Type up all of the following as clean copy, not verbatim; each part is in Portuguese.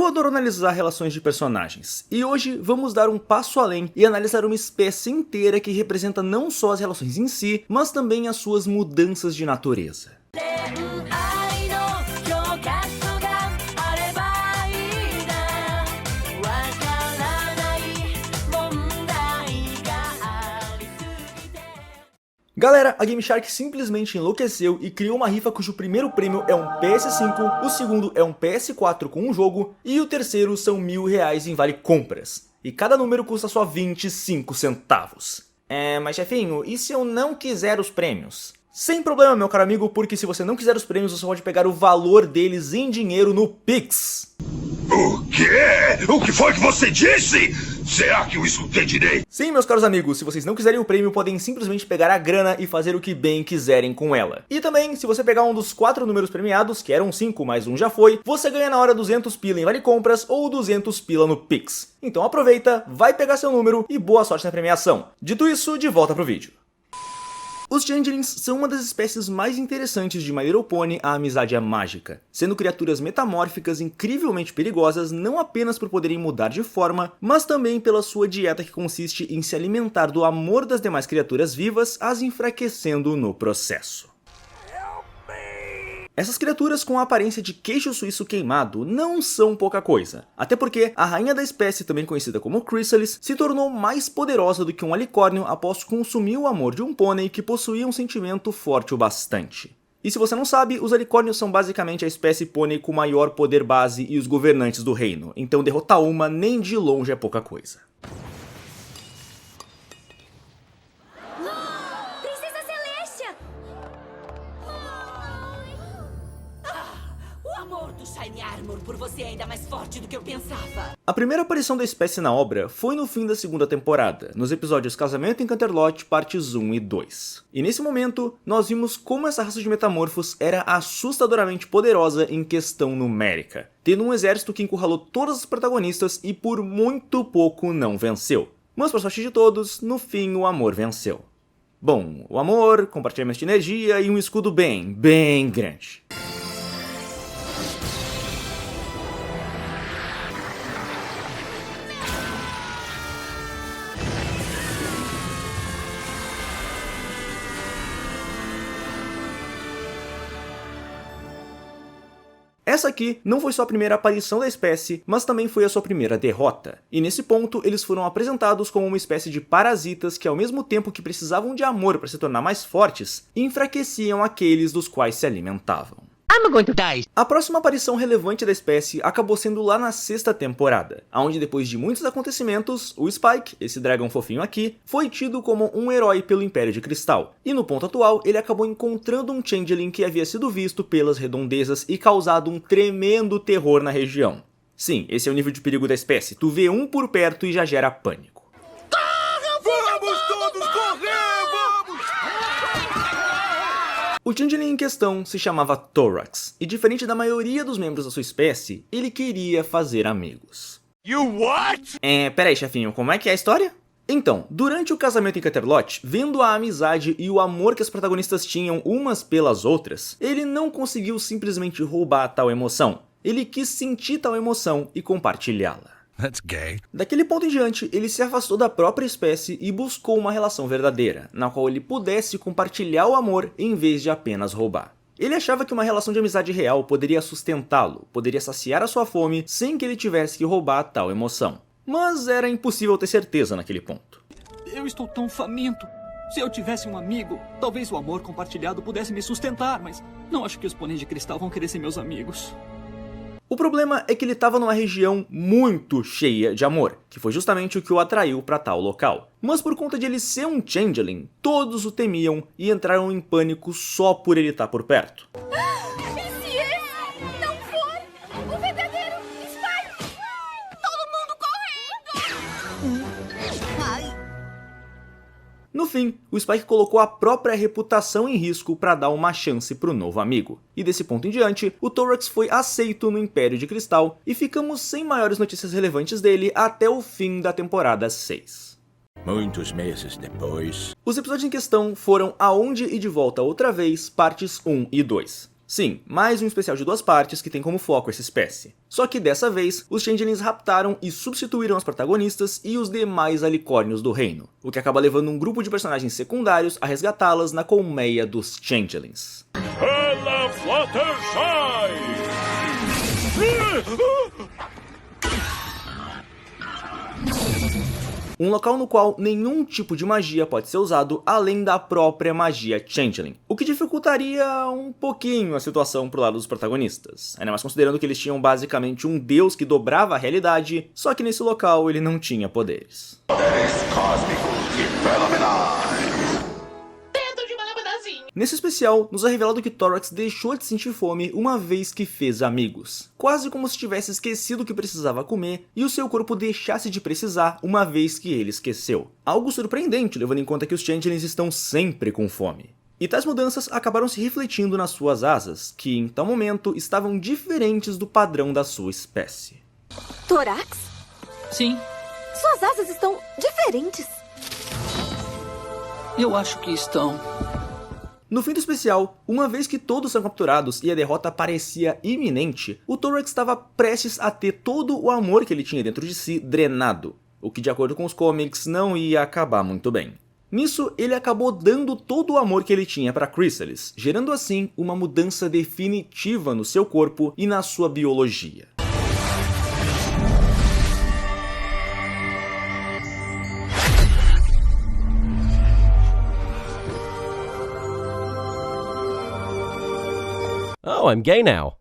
Eu adoro analisar relações de personagens, e hoje vamos dar um passo além e analisar uma espécie inteira que representa não só as relações em si, mas também as suas mudanças de natureza. Galera, a Game Shark simplesmente enlouqueceu e criou uma rifa cujo primeiro prêmio é um PS5, o segundo é um PS4 com um jogo e o terceiro são R$1000 em vale compras. E cada número custa só 25 centavos. Mas chefinho, e se eu não quiser os prêmios? Sem problema, meu caro amigo, porque se você não quiser os prêmios, você pode pegar o valor deles em dinheiro no Pix. O quê? O que foi que você disse? Será que eu escutei direito? Sim, meus caros amigos, se vocês não quiserem o prêmio, podem simplesmente pegar a grana e fazer o que bem quiserem com ela. E também, se você pegar um dos 4 números premiados, que eram 5, mas um já foi, você ganha na hora 200 pila em vale compras ou 200 pila no Pix. Então aproveita, vai pegar seu número e boa sorte na premiação. Dito isso, de volta pro vídeo. Os Changelings são uma das espécies mais interessantes de My Little Pony, a amizade é mágica, sendo criaturas metamórficas incrivelmente perigosas não apenas por poderem mudar de forma, mas também pela sua dieta que consiste em se alimentar do amor das demais criaturas vivas, as enfraquecendo no processo. Essas criaturas com a aparência de queijo suíço queimado não são pouca coisa, até porque a rainha da espécie, também conhecida como Chrysalis, se tornou mais poderosa do que um alicórnio após consumir o amor de um pônei que possuía um sentimento forte o bastante. E se você não sabe, os alicórnios são basicamente a espécie pônei com maior poder base e os governantes do reino, então derrotar uma nem de longe é pouca coisa. Por você é ainda mais forte do que eu pensava. A primeira aparição da espécie na obra foi no fim da segunda temporada, nos episódios Casamento em Canterlot, partes 1 e 2. E nesse momento, nós vimos como essa raça de metamorfos era assustadoramente poderosa em questão numérica, tendo um exército que encurralou todas as protagonistas e por muito pouco não venceu. Mas para sorte de todos, no fim o amor venceu. Bom, o amor, compartilhamento de energia e um escudo bem grande. Essa aqui não foi só a primeira aparição da espécie, mas também foi a sua primeira derrota. E nesse ponto, eles foram apresentados como uma espécie de parasitas que, ao mesmo tempo que precisavam de amor para se tornar mais fortes, enfraqueciam aqueles dos quais se alimentavam. A próxima aparição relevante da espécie acabou sendo lá na 6ª temporada, onde depois de muitos acontecimentos, o Spike, esse dragão fofinho aqui, foi tido como um herói pelo Império de Cristal, e no ponto atual ele acabou encontrando um Changeling que havia sido visto pelas redondezas e causado um tremendo terror na região. Sim, esse é o nível de perigo da espécie, tu vê um por perto e já gera pânico. Vamos todos correr, vamos! O Changeling em questão se chamava Thorax, e diferente da maioria dos membros da sua espécie, ele queria fazer amigos. You what? Peraí, chefinho, como é que é a história? Então, durante o Casamento em Canterlot, vendo a amizade e o amor que as protagonistas tinham umas pelas outras, ele não conseguiu simplesmente roubar tal emoção. Ele quis sentir tal emoção e compartilhá-la. That's gay. Daquele ponto em diante, ele se afastou da própria espécie e buscou uma relação verdadeira, na qual ele pudesse compartilhar o amor em vez de apenas roubar. Ele achava que uma relação de amizade real poderia sustentá-lo, poderia saciar a sua fome sem que ele tivesse que roubar tal emoção. Mas era impossível ter certeza naquele ponto. Eu estou tão faminto. Se eu tivesse um amigo, talvez o amor compartilhado pudesse me sustentar, mas não acho que os pôneis de cristal vão querer ser meus amigos. O problema é que ele estava numa região muito cheia de amor, que foi justamente o que o atraiu para tal local. Mas por conta de ele ser um Changeling, todos o temiam e entraram em pânico só por ele estar por perto. E se esse não for o verdadeiro Spike? Todo mundo correndo! No fim, o Spike colocou a própria reputação em risco para dar uma chance pro novo amigo. E desse ponto em diante, o Thorax foi aceito no Império de Cristal e ficamos sem maiores notícias relevantes dele até o fim da temporada 6. Muitos meses depois... Os episódios em questão foram Aonde e de Volta Outra Vez, partes 1 e 2. Sim, mais um especial de 2 partes que tem como foco essa espécie. Só que dessa vez, os Changelings raptaram e substituíram as protagonistas e os demais alicórnios do reino, o que acaba levando um grupo de personagens secundários a resgatá-las na colmeia dos Changelings. Ela Fluttershy! Um local no qual nenhum tipo de magia pode ser usado além da própria magia Changeling, o que dificultaria um pouquinho a situação pro lado dos protagonistas, ainda mais considerando que eles tinham basicamente um deus que dobrava a realidade, só que nesse local ele não tinha poderes. Poderes cósmicos e fenomenais. Nesse especial, nos é revelado que Thorax deixou de sentir fome uma vez que fez amigos, quase como se tivesse esquecido o que precisava comer e o seu corpo deixasse de precisar uma vez que ele esqueceu. Algo surpreendente, levando em conta que os Changelings estão sempre com fome. E tais mudanças acabaram se refletindo nas suas asas, que em tal momento estavam diferentes do padrão da sua espécie. Thorax? Sim, Suas asas estão diferentes. eu acho que estão. No fim do especial, uma vez que todos são capturados e a derrota parecia iminente, o Thorax estava prestes a ter todo o amor que ele tinha dentro de si drenado, o que de acordo com os comics não ia acabar muito bem. Nisso, ele acabou dando todo o amor que ele tinha para Chrysalis, gerando assim uma mudança definitiva no seu corpo e na sua biologia. Oh, I'm gay now.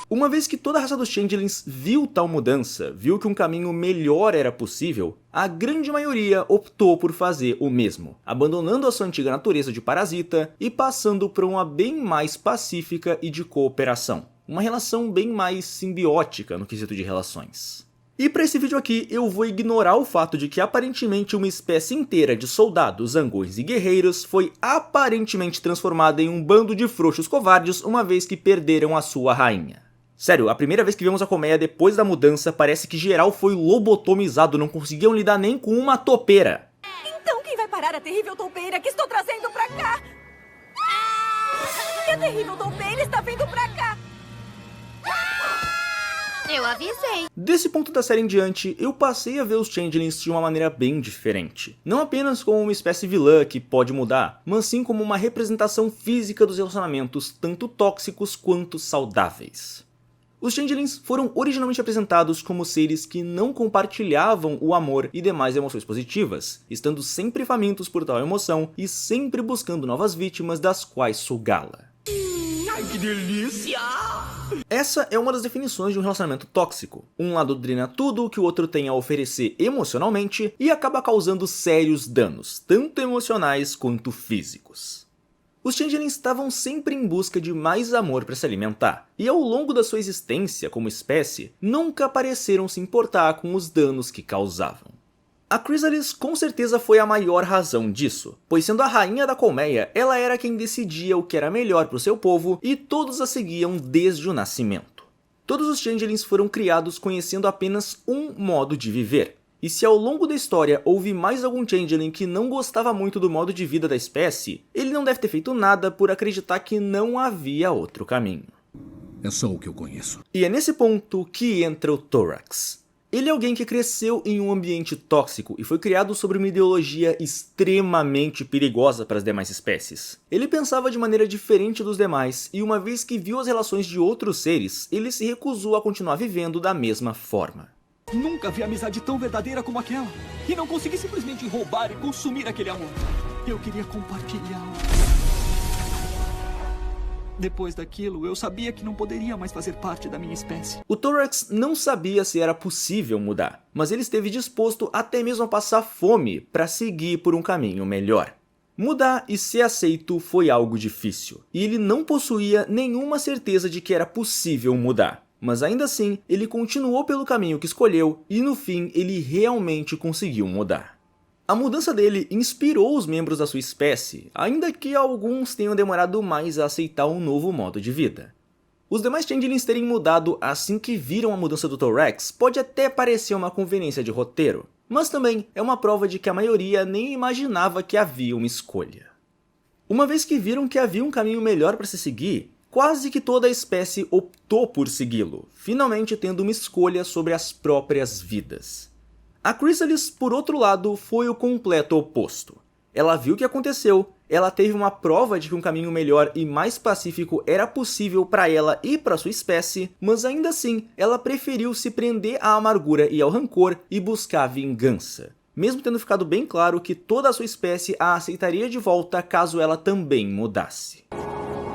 Uma vez que toda a raça dos Changelings viu tal mudança, viu que um caminho melhor era possível, a grande maioria optou por fazer o mesmo, abandonando a sua antiga natureza de parasita e passando por uma bem mais pacífica e de cooperação. Uma relação bem mais simbiótica no quesito de relações. E para esse vídeo aqui, eu vou ignorar o fato de que aparentemente uma espécie inteira de soldados, zangões e guerreiros foi aparentemente transformada em um bando de frouxos covardes uma vez que perderam a sua rainha. Sério, a primeira vez que vemos a colmeia depois da mudança, parece que geral foi lobotomizado, não conseguiam lidar nem com uma topeira. Então quem vai parar a terrível toupeira que estou trazendo pra cá? A terrível toupeira está vindo pra cá. Eu avisei. Desse ponto da série em diante, eu passei a ver os Changelings de uma maneira bem diferente. Não apenas como uma espécie vilã que pode mudar, mas sim como uma representação física dos relacionamentos, tanto tóxicos quanto saudáveis. Os Changelings foram originalmente apresentados como seres que não compartilhavam o amor e demais emoções positivas, estando sempre famintos por tal emoção e sempre buscando novas vítimas das quais sugá-la. Ai, que delícia! Essa é uma das definições de um relacionamento tóxico. Um lado drena tudo o que o outro tem a oferecer emocionalmente e acaba causando sérios danos, tanto emocionais quanto físicos. Os Changelings estavam sempre em busca de mais amor para se alimentar, e ao longo da sua existência como espécie, nunca pareceram se importar com os danos que causavam. A Chrysalis com certeza foi a maior razão disso, pois sendo a rainha da colmeia, ela era quem decidia o que era melhor para o seu povo e todos a seguiam desde o nascimento. Todos os Changelings foram criados conhecendo apenas um modo de viver, e se ao longo da história houve mais algum Changeling que não gostava muito do modo de vida da espécie, ele não deve ter feito nada por acreditar que não havia outro caminho. É só o que eu conheço. E é nesse ponto que entra o Thorax. Ele é alguém que cresceu em um ambiente tóxico e foi criado sobre uma ideologia extremamente perigosa para as demais espécies. Ele pensava de maneira diferente dos demais e uma vez que viu as relações de outros seres, ele se recusou a continuar vivendo da mesma forma. Nunca vi amizade tão verdadeira como aquela. E não consegui simplesmente roubar e consumir aquele amor. Eu queria compartilhá-lo. Depois daquilo, eu sabia que não poderia mais fazer parte da minha espécie. O Thorax não sabia se era possível mudar, mas ele esteve disposto até mesmo a passar fome para seguir por um caminho melhor. Mudar e ser aceito foi algo difícil, e ele não possuía nenhuma certeza de que era possível mudar. Mas ainda assim, ele continuou pelo caminho que escolheu e no fim ele realmente conseguiu mudar. A mudança dele inspirou os membros da sua espécie, ainda que alguns tenham demorado mais a aceitar um novo modo de vida. Os demais Changelings terem mudado assim que viram a mudança do Thorax pode até parecer uma conveniência de roteiro, mas também é uma prova de que a maioria nem imaginava que havia uma escolha. Uma vez que viram que havia um caminho melhor para se seguir, quase que toda a espécie optou por segui-lo, finalmente tendo uma escolha sobre as próprias vidas. A Chrysalis, por outro lado, foi o completo oposto. Ela viu o que aconteceu, ela teve uma prova de que um caminho melhor e mais pacífico era possível para ela e para sua espécie, mas ainda assim, ela preferiu se prender à amargura e ao rancor e buscar vingança, mesmo tendo ficado bem claro que toda a sua espécie a aceitaria de volta caso ela também mudasse.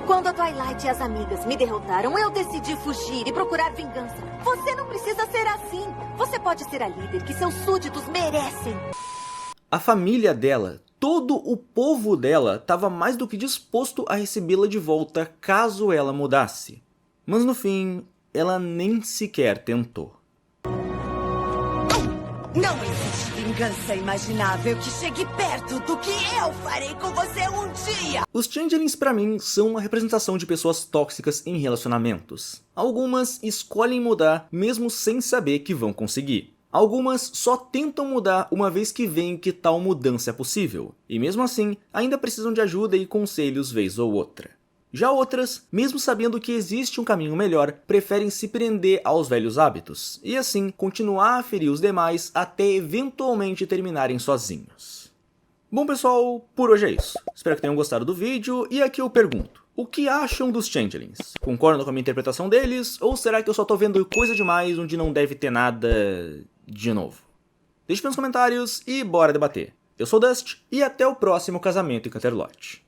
Quando a Twilight e as amigas me derrotaram, eu decidi fugir e procurar vingança. Você não precisa ser assim. Você pode ser a líder que seus súditos merecem. A família dela, todo o povo dela, estava mais do que disposto a recebê-la de volta caso ela mudasse. Mas no fim, ela nem sequer tentou. Não existe vingança imaginável que chegue perto do que eu farei com você um dia! Os Changelings, pra mim, são uma representação de pessoas tóxicas em relacionamentos. Algumas escolhem mudar mesmo sem saber que vão conseguir. Algumas só tentam mudar uma vez que veem que tal mudança é possível, e mesmo assim, ainda precisam de ajuda e conselhos vez ou outra. Já outras, mesmo sabendo que existe um caminho melhor, preferem se prender aos velhos hábitos, e assim continuar a ferir os demais até eventualmente terminarem sozinhos. Bom pessoal, por hoje é isso. Espero que tenham gostado do vídeo, e aqui eu pergunto, o que acham dos Changelings? Concordam com a minha interpretação deles, ou será que eu só tô vendo coisa demais onde não deve ter nada de novo? Deixe nos comentários e bora debater. Eu sou o Dust, e até o próximo Casamento em Canterlot.